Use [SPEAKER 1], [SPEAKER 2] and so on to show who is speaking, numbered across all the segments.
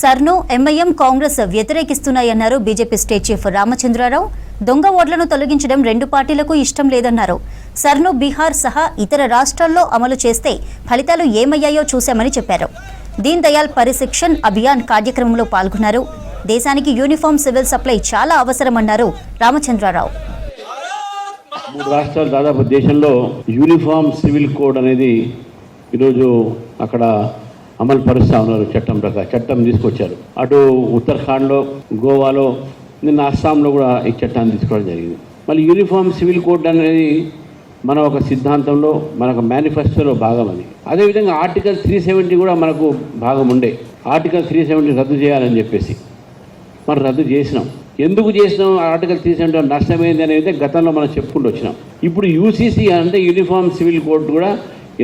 [SPEAKER 1] సర్ను MIM Congress వ్యతిరేకిస్తున్నాయన్నారు BJP state chief Ramachandra Rao. దొంగ ఓట్లను తొలగించడం రెండు పార్టీలకు ఇష్టం లేదన్నారు. సర్ను బీహార్ సహా ఇతర రాష్ట్రాల్లో అమలు చేస్తే ఫలితాలు ఏమయ్యాయో చూశామని చెప్పారు. దీన్ దయాల్ పరిశిక్షణ్ అభియాన్ కార్యక్రమంలో పాల్గొన్నారు. దేశానికి యూనిఫామ్ సివిల్ సప్లై చాలా అవసరమన్నారు రామచంద్రరావు.
[SPEAKER 2] 3 రాష్ట్రాలు దాదాపు దేశంలో యూనిఫామ్ సివిల్ కోడ్ అనేది ఈరోజు అక్కడ అమలు పరుస్తూ ఉన్నారు. చట్టం తీసుకొచ్చారు. అటు ఉత్తరాఖండ్లో, గోవాలో, నిన్న అస్సాంలో కూడా ఈ చట్టాన్ని తీసుకోవడం జరిగింది. మళ్ళీ యూనిఫామ్ సివిల్ కోడ్ అనేది మన ఒక సిద్ధాంతంలో, మన ఒక మేనిఫెస్టోలో భాగం అని. అదేవిధంగా ఆర్టికల్ 370 కూడా మనకు భాగం ఉండే. ఆర్టికల్ 370 రద్దు చేయాలని చెప్పేసి మనం రద్దు చేసినాం. ఎందుకు చేసినాం? ఆర్టికల్ 370 నష్టమైంది అనేది గతంలో మనం చెప్పుకుంటూ వచ్చినాం. ఇప్పుడు యూసీసీ అంటే యూనిఫామ్ సివిల్ కోడ్ కూడా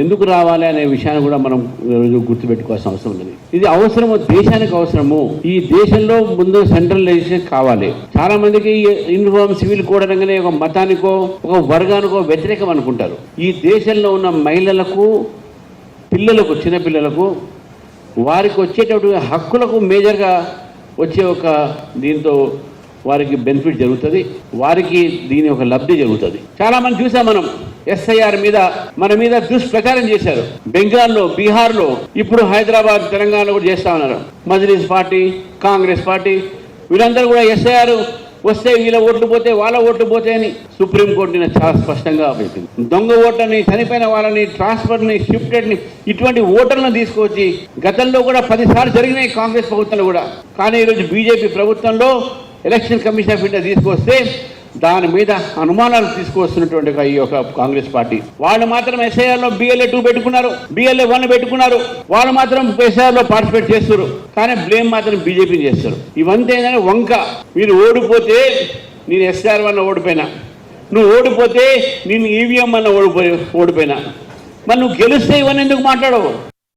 [SPEAKER 2] ఎందుకు రావాలి అనే విషయాన్ని కూడా మనం ఈరోజు గుర్తుపెట్టుకోవాల్సిన అవసరం ఉంది. ఇది అవసరము, దేశానికి అవసరము. ఈ దేశంలో ముందు సెంట్రలైజేషన్ కావాలి. చాలా మందికి యూనిఫామ్ సివిల్ కోడ్ అనగానే ఒక మతానికో, ఒక వర్గానికో వ్యతిరేకం అనుకుంటారు. ఈ దేశంలో ఉన్న మహిళలకు, పిల్లలకు, చిన్నపిల్లలకు వారికి వచ్చేటటువంటి హక్కులకు మేజర్గా వచ్చే ఒక దీంతో వారికి బెనిఫిట్ జరుగుతుంది. వారికి దీని ఒక లబ్ధి జరుగుతుంది. చాలా మంది చూసాం మనం. ఎస్ఐఆర్ మీద మన మీద దుష్ప్రచారం చేశారు. బెంగాల్లో, బీహార్లో, ఇప్పుడు హైదరాబాద్, తెలంగాణలో కూడా చేస్తా ఉన్నారు. మజ్లిస్ పార్టీ, కాంగ్రెస్ పార్టీ వీళ్ళందరూ కూడా ఎస్ఐఆర్ వస్తే వీళ్ళ ఓట్లు పోతే, వాళ్ళ ఓట్లు పోతే అని సుప్రీంకోర్టు నిన్న చాలా స్పష్టంగా చెప్పింది. దొంగ ఓట్లని, చనిపోయిన వాళ్ళని, ట్రాన్స్ఫర్ని, షిఫ్టెడ్ని, ఇటువంటి ఓటర్లను తీసుకొచ్చి గతంలో కూడా 10 సార్లు జరిగినాయి కాంగ్రెస్ ప్రభుత్వంలో కూడా. కానీ ఈరోజు బీజేపీ ప్రభుత్వంలో ఎలక్షన్ కమిషన్ ఆఫ్ ఇండియా తీసుకొస్తే దాని మీద అనుమానాలు తీసుకొస్తున్నటువంటి ఈ యొక్క కాంగ్రెస్ పార్టీ వాళ్ళు మాత్రం ఎస్ఐఆర్లో BLA 2 పెట్టుకున్నారు, BLA 1 పెట్టుకున్నారు. వాళ్ళు మాత్రం ఎస్ఐఆర్లో పార్టిసిపేట్ చేస్తారు. కానీ బ్లేమ్ మాత్రం బీజేపీ చేస్తారు. ఇవంతా ఏంటంటే వంక. మీరు ఓడిపోతే నేను ఎస్ఐఆర్ వల్ల ఓడిపోయినా, నువ్వు ఓడిపోతే నేను EVM వల్ల ఓడిపోయినా, మరి నువ్వు గెలిస్తే ఇవన్నీ ఎందుకు మాట్లాడవు?